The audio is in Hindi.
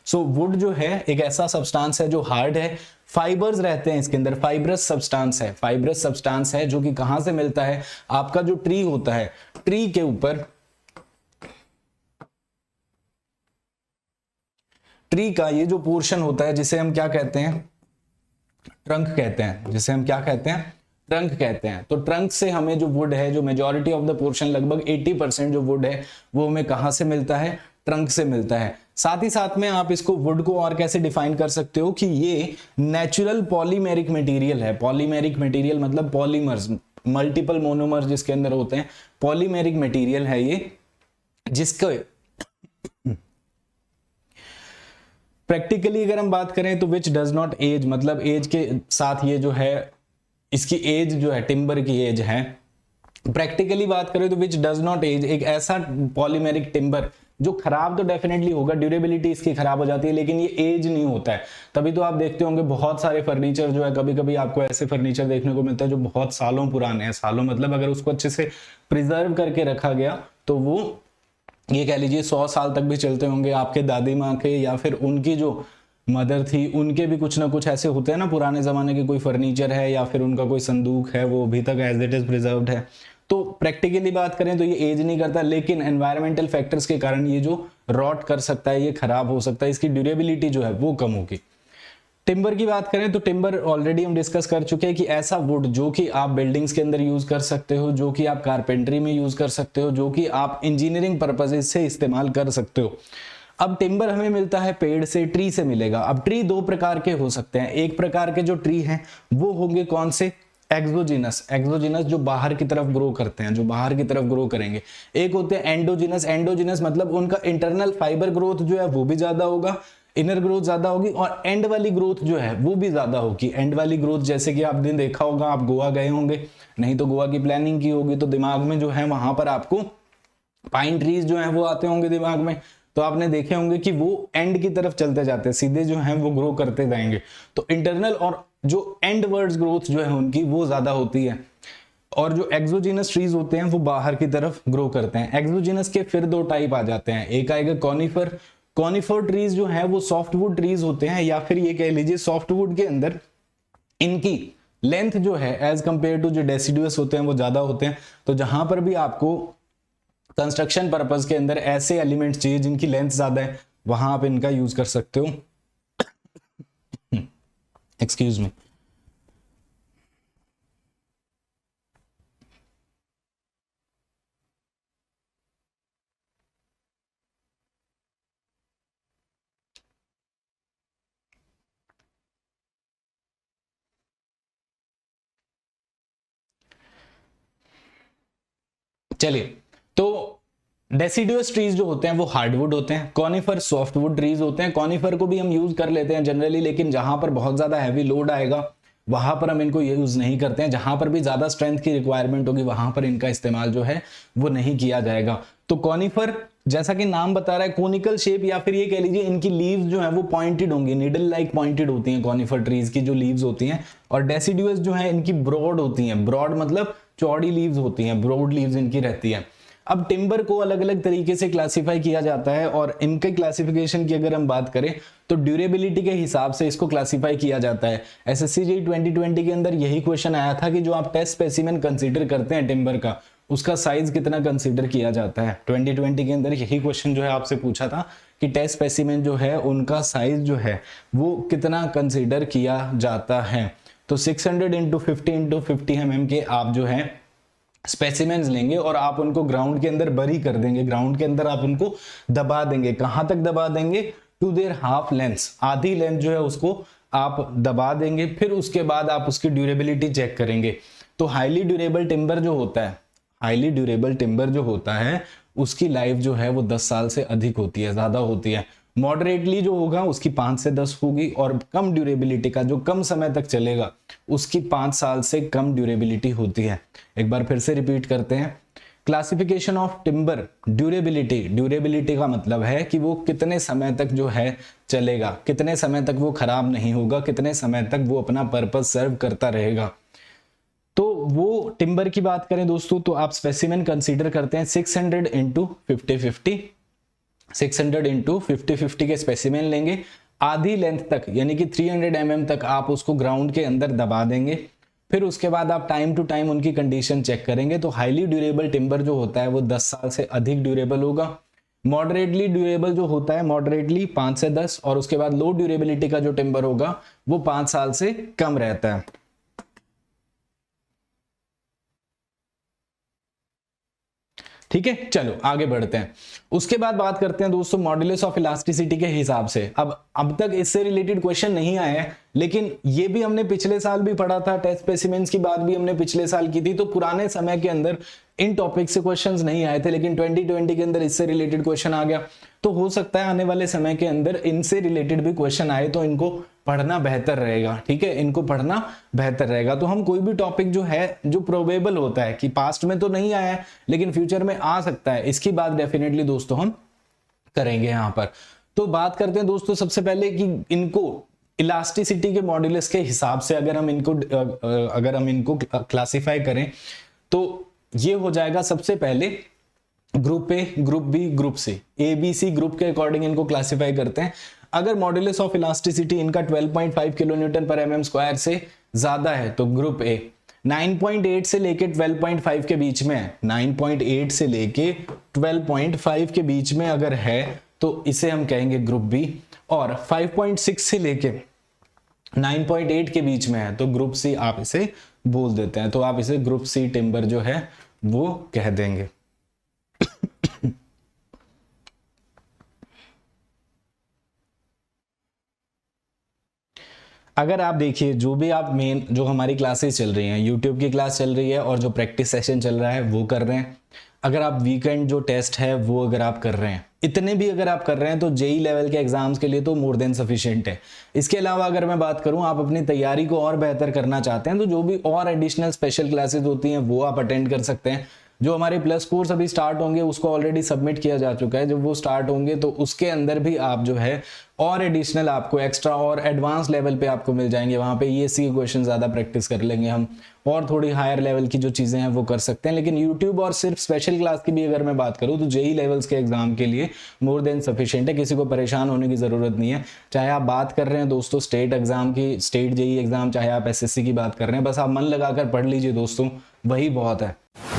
सो वुड जो है एक ऐसा सब्सटेंस है जो हार्ड है, फाइबर्स रहते हैं इसके अंदर, फाइब्रस सब्सटेंस है, फाइब्रस सब्सटेंस है जो कि कहां से मिलता है, आपका जो ट्री होता है, ट्री के ऊपर, ट्री का ये जो पोर्शन होता है जिसे हम क्या कहते हैं, ट्रंक कहते हैं, जिसे हम क्या कहते हैं, ट्रंक कहते हैं। तो ट्रंक से हमें जो वुड है, जो मेजॉरिटी ऑफ द पोर्शन, लगभग 80% जो वुड है वो हमें कहां से मिलता है, ट्रंक से मिलता है। साथ ही साथ में आप इसको वुड को और कैसे डिफाइन कर सकते हो कि ये नेचुरल पॉलीमेरिक मटेरियल है। पॉलीमेरिक मटेरियल मतलब पॉलीमर्स, मल्टीपल मोनोमर्स जिसके अंदर होते हैं, पॉलीमेरिक मटेरियल है ये, जिसका प्रैक्टिकली अगर हम बात करें तो विच डज नॉट एज, मतलब एज के साथ ये जो है, इसकी एज जो है, टिम्बर की एज है, प्रैक्टिकली बात करें तो विच डज नॉट एज, एक ऐसा पॉलीमेरिक टिम्बर जो खराब तो डेफिनेटली होगा, ड्यूरेबिलिटी इसकी खराब हो जाती है, लेकिन ये एज नहीं होता है। तभी तो आप देखते होंगे बहुत सारे फर्नीचर जो है, कभी कभी आपको ऐसे फर्नीचर देखने को मिलता है जो बहुत सालों पुराने हैं, सालों मतलब अगर उसको अच्छे से प्रिजर्व करके रखा गया तो वो ये कह लीजिए 100 साल तक भी चलते होंगे। आपके दादी माँ के या फिर उनकी जो मदर थी, उनके भी कुछ ना कुछ ऐसे होते हैं ना पुराने जमाने के, कोई फर्नीचर है या फिर उनका कोई संदूक है, वो अभी तक एज इट इज प्रिजर्व्ड है। तो प्रैक्टिकली बात करें तो ये एज नहीं करता, लेकिन एनवायरमेंटल फैक्टर्स के कारण ये जो रॉट कर सकता है, ये खराब हो सकता है, इसकी ड्यूरेबिलिटी जो है वो कम होगी। टिम्बर की बात करें तो टिम्बर ऑलरेडी हम डिस्कस कर चुके हैं कि ऐसा वुड जो कि आप बिल्डिंग्स के अंदर यूज कर सकते हो, जो कि आप कारपेंटरी में यूज कर सकते हो, जो कि आप इंजीनियरिंग पर्पसेज से इस्तेमाल कर सकते हो। अब टिम्बर हमें मिलता है पेड़ से, ट्री से मिलेगा। अब ट्री दो प्रकार के हो सकते हैं, एक प्रकार के जो ट्री हैं वो होंगे कौन से, एक्सोजिनस, एक्सोजिनस जो बाहर की तरफ ग्रो करते हैं, जो बाहर की तरफ ग्रो करेंगे। एक होते हैं एंडोजिनस, एंडोजिनस मतलब उनका इंटरनल फाइबर ग्रोथ जो है वो भी ज्यादा होगा, इनर ग्रोथ ज्यादा होगी, और एंड वाली ग्रोथ जो है वो भी ज्यादा होगी। एंड वाली ग्रोथ जैसे कि आपने देखा होगा, आप गोवा गए होंगे, नहीं तो गोवा की प्लानिंग की होगी, तो दिमाग में जो है वहां पर आपको पाइन ट्रीज जो है वो आते होंगे दिमाग में, तो आपने देखे होंगे कि वो एंड की तरफ चलते जाते हैं, सीधे जो है वो ग्रो करते जाएंगे। तो इंटरनल और जो एंड वर्ड्स ग्रोथ जो है उनकी वो ज्यादा होती है, और जो एक्सोजिनस ट्रीज होते हैं वो बाहर की तरफ ग्रो करते हैं। एक्सोजिनस के फिर दो टाइप आ जाते हैं, एक आएगा कॉनिफर। कॉनिफर ट्रीज जो है वो सॉफ्टवुड ट्रीज होते हैं, या फिर ये कह लीजिए सॉफ्टवुड के अंदर इनकी लेंथ जो है एज कंपेयर टू जो डेसिडुअस होते हैं वो ज्यादा होते हैं। तो जहां पर भी आपको कंस्ट्रक्शन पर्पज के अंदर ऐसे एलिमेंट्स चाहिए जिनकी लेंथ ज्यादा है, वहां आप इनका यूज कर सकते हो। Excuse me. चलिए, तो डेसिडुअस ट्रीज जो होते हैं वो हार्डवुड होते हैं, कॉनिफर सॉफ्टवुड ट्रीज होते हैं। कॉनिफर को भी हम यूज कर लेते हैं जनरली, लेकिन जहां पर बहुत ज्यादा हैवी लोड आएगा वहां पर हम इनको यूज नहीं करते हैं। जहां पर भी ज्यादा स्ट्रेंथ की रिक्वायरमेंट होगी वहां पर इनका इस्तेमाल जो है वो नहीं किया जाएगा। तो कॉनिफर जैसा कि नाम बता रहा है कोनिकल शेप, या फिर ये कह लीजिए इनकी लीव्स जो है वो पॉइंटेड होंगी, नीडल लाइक पॉइंटेड होती हैं कॉनिफर ट्रीज की जो लीव्स होती हैं। और डेसिडुअस जो है इनकी ब्रॉड होती हैं, ब्रॉड मतलब चौड़ी लीव्स होती हैं, ब्रॉड लीव्स इनकी रहती है। अब टिम्बर को अलग अलग तरीके से क्लासिफाई किया जाता है, और इनके क्लासिफिकेशन की अगर हम बात करें तो ड्यूरेबिलिटी के हिसाब से इसको क्लासिफाई किया जाता है। एसएससी जेईई 2020 के अंदर यही क्वेश्चन आया था कि जो आप टेस्ट स्पेसिमेन कंसीडर करते हैं टिम्बर का, उसका साइज कितना कंसीडर किया जाता है। 2020 के अंदर यही क्वेश्चन जो है आपसे पूछा था कि टेस्ट स्पेसिमेन जो है उनका साइज जो है वो कितना कंसीडर किया जाता है। तो 600 इंटू 50 mm के आप जो है स्पेसिमेंस लेंगे और आप उनको ग्राउंड के अंदर बरी कर देंगे, ग्राउंड के अंदर आप उनको दबा देंगे। कहां तक दबा देंगे, टू देयर हाफ लेंथ, आधी लेंथ जो है उसको आप दबा देंगे। फिर उसके बाद आप उसकी ड्यूरेबिलिटी चेक करेंगे। तो हाईली ड्यूरेबल टिम्बर जो होता है, हाईली ड्यूरेबल टिम्बर जो होता है उसकी लाइफ जो है वो 10 साल से अधिक होती है, ज्यादा होती है। मॉडरेटली जो होगा उसकी 5 से 10 होगी, और कम ड्यूरेबिलिटी का जो कम समय तक चलेगा उसकी 5 साल से कम ड्यूरेबिलिटी होती है। एक बार फिर से रिपीट करते हैं, classification of timber durability. Durability का मतलब है कि वो कितने समय तक जो है चलेगा, कितने समय तक वो खराब नहीं होगा, कितने समय तक वो अपना पर्पस सर्व करता रहेगा। तो वो टिम्बर की बात करें दोस्तों तो आप स्पेसिमेन कंसीडर करते हैं 600 इंटू 50 600 इंटू 50-50 के स्पेसिमेन लेंगे, आधी लेंथ तक यानी कि 300 mm तक आप उसको ग्राउंड के अंदर दबा देंगे। फिर उसके बाद आप टाइम टू टाइम उनकी कंडीशन चेक करेंगे। तो हाईली ड्यूरेबल टिम्बर जो होता है वो 10 साल से अधिक ड्यूरेबल होगा। मॉडरेटली ड्यूरेबल जो होता है मॉडरेटली 5 से 10, और उसके बाद लो ड्यूरेबिलिटी का जो टिम्बर होगा वो 5 साल से कम रहता है। ठीक है, चलो आगे बढ़ते हैं। उसके बाद बात करते हैं दोस्तों मॉड्यूलस ऑफ इलास्टिसिटी के हिसाब से। अब तक इससे रिलेटेड क्वेश्चन नहीं आए हैं, लेकिन ये भी हमने पिछले साल भी पढ़ा था, टेस्ट स्पेसिमेंस की बात भी हमने पिछले साल की थी। तो पुराने समय के अंदर इन टॉपिक से क्वेश्चंस नहीं आए थे, लेकिन 2020 के अंदर इससे रिलेटेड क्वेश्चन आ गया। तो हो सकता है आने वाले समय के अंदर इनसे रिलेटेड भी क्वेश्चन आए, तो इनको पढ़ना बेहतर रहेगा। ठीक है, इनको पढ़ना बेहतर रहेगा। तो हम कोई भी टॉपिक जो है जो प्रोबेबल होता है कि पास्ट में तो नहीं आया है लेकिन फ्यूचर में आ सकता है, इसकी बात डेफिनेटली दोस्तों हम करेंगे यहाँ पर। तो बात करते हैं दोस्तों सबसे पहले कि इनको इलास्टिसिटी के मॉड्यूलस के हिसाब से अगर हम इनको क्लासिफाई करें तो ये हो जाएगा सबसे पहले group A, group B, group C. A B C group के अकॉर्डिंग इनको क्लासिफाई करते हैं। अगर मॉड्यूलस ऑफ इलास्टिसिटी इनका 12.5 किलोन्यूटन पर mm स्क्वायर से ज्यादा है तो ग्रुप ए। 9.8 से लेके 12.5 के बीच में है, 9.8 से लेके 12.5 के बीच में अगर है तो इसे हम कहेंगे ग्रुप बी। और 5.6 से लेके 9.8 के बीच में है तो ग्रुप सी आप इसे बोल देते हैं। तो आप इसे ग्रुप सी टिम्बर जो है वो कह देंगे। अगर आप देखिए जो भी आप मेन जो हमारी क्लासेस चल रही हैं, यूट्यूब की क्लास चल रही है और जो प्रैक्टिस सेशन चल रहा है वो कर रहे हैं, अगर आप वीकेंड जो टेस्ट है वो अगर आप कर रहे हैं, इतने भी अगर आप कर रहे हैं तो जेई लेवल के एग्जाम्स के लिए तो मोर देन सफिशिएंट है। इसके अलावा अगर मैं बात करूं आप अपनी तैयारी को और बेहतर करना चाहते हैं तो जो भी और एडिशनल स्पेशल क्लासेस होती हैं वो आप अटेंड कर सकते हैं। जो हमारे प्लस कोर्स अभी स्टार्ट होंगे उसको ऑलरेडी सबमिट किया जा चुका है, जब वो स्टार्ट होंगे तो उसके अंदर भी आप जो है और एडिशनल आपको एक्स्ट्रा और एडवांस लेवल पे आपको मिल जाएंगे। वहां पे ईएससी के क्वेश्चन ज्यादा प्रैक्टिस कर लेंगे हम, और थोड़ी हायर लेवल की जो चीजें हैं वो कर सकते हैं। लेकिन यूट्यूब और सिर्फ स्पेशल क्लास की भी अगर मैं बात करूं तो जेई लेवल्स के एग्जाम के लिए मोर देन सफिशिएंट है, किसी को परेशान होने की जरूरत नहीं है। चाहे आप बात कर रहे हैं दोस्तों स्टेट एग्जाम की, स्टेट जेई एग्जाम, चाहे आप एसएससी की बात कर रहे हैं, बस आप मन लगाकर पढ़ लीजिए दोस्तों, वही बहुत है।